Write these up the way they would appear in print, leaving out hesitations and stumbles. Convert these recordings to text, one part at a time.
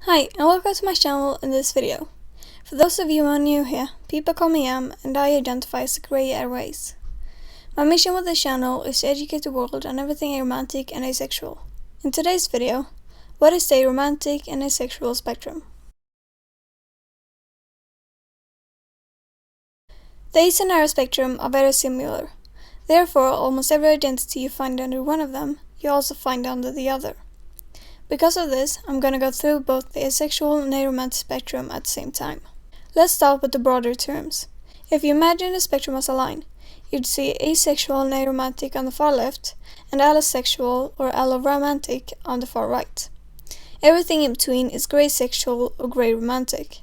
Hi, and welcome to my channel in this video. For those of you who are new here, people call me Em, and I identify as a grey AroAce. My mission with this channel is to educate the world on everything aromantic and asexual. In today's video, what is the aromantic and asexual spectrum? The ace and aro spectrum are very similar. Therefore, almost every identity you find under one of them, you also find under the other. Because of this, I'm going to go through both the asexual and aromantic spectrum at the same time. Let's start with the broader terms. If you imagine the spectrum as a line, you'd see asexual and aromantic on the far left, and allosexual or aromantic on the far right. Everything in between is grey sexual or grey romantic.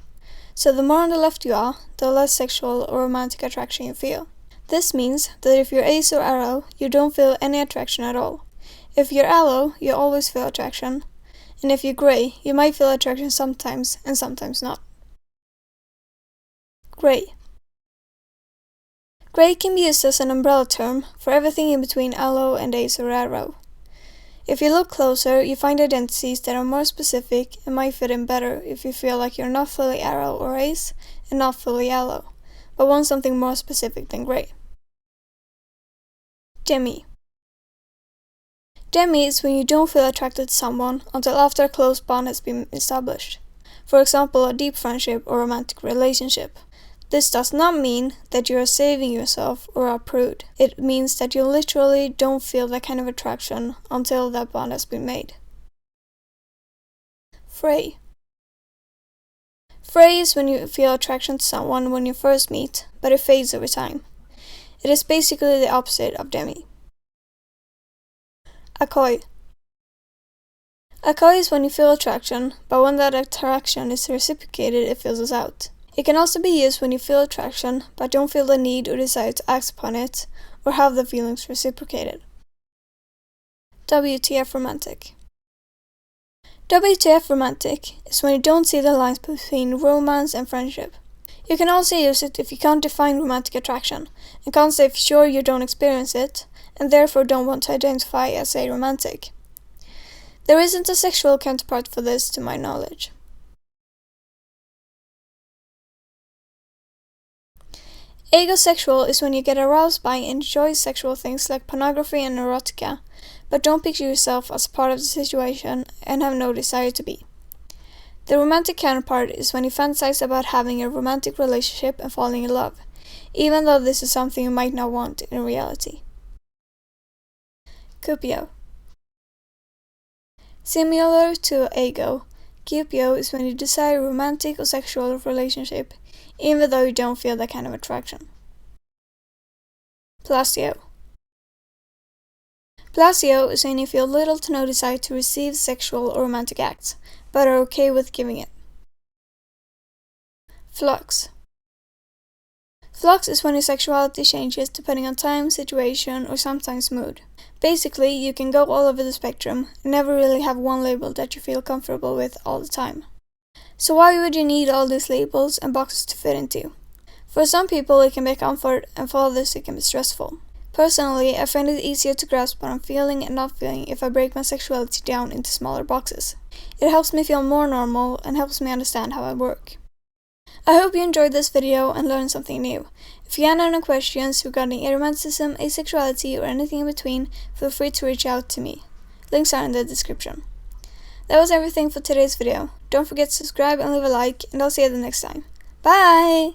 So the more on the left you are, the less sexual or romantic attraction you feel. This means that if you're ace or aro, you don't feel any attraction at all. If you're allo, you always feel attraction. And if you're grey, you might feel attraction sometimes and sometimes not. Grey. Grey can be used as an umbrella term for everything in between allo and ace or aro. If you look closer, you find identities that are more specific and might fit in better if you feel like you're not fully aro or ace and not fully allo, but want something more specific than grey. Demis. Demis is when you don't feel attracted to someone until after a close bond has been established. For example, a deep friendship or romantic relationship. This does not mean that you are saving yourself or are prude. It means that you literally don't feel that kind of attraction until that bond has been made. Fray. Fray is when you feel attraction to someone when you first meet, but it fades over time. It is basically the opposite of Demis. Akali. Akali is when you feel attraction, but when that attraction is reciprocated, it fizzles out. It can also be used when you feel attraction, but don't feel the need or desire to act upon it, or have the feelings reciprocated. WTF Romantic. WTF Romantic is when you don't see the lines between romance and friendship. You can also use it if you can't define romantic attraction, and can't say for sure you don't experience it, and therefore don't want to identify as aromantic. There isn't a sexual counterpart for this to my knowledge. Akoisexual is when you get aroused by and enjoy sexual things like pornography and erotica, but don't picture yourself as part of the situation and have no desire to be. The romantic counterpart is when you fantasize about having a romantic relationship and falling in love, even though this is something you might not want in reality. Cupio. Similar to Ago, Cupio is when you desire a romantic or sexual relationship, even though you don't feel that kind of attraction. Placio. Placio is when you feel little to no desire to receive sexual or romantic acts, but are okay with giving it. Flux. Flux is when your sexuality changes depending on time, situation, or sometimes mood. Basically, you can go all over the spectrum and never really have one label that you feel comfortable with all the time. So why would you need all these labels and boxes to fit into? For some people it can be comfort, and for others it can be stressful. Personally, I find it easier to grasp what I'm feeling and not feeling if I break my sexuality down into smaller boxes. It helps me feel more normal and helps me understand how I work. I hope you enjoyed this video and learned something new. If you have any questions regarding aromanticism, asexuality, or anything in between, feel free to reach out to me. Links are in the description. That was everything for today's video. Don't forget to subscribe and leave a like, and I'll see you the next time. Bye!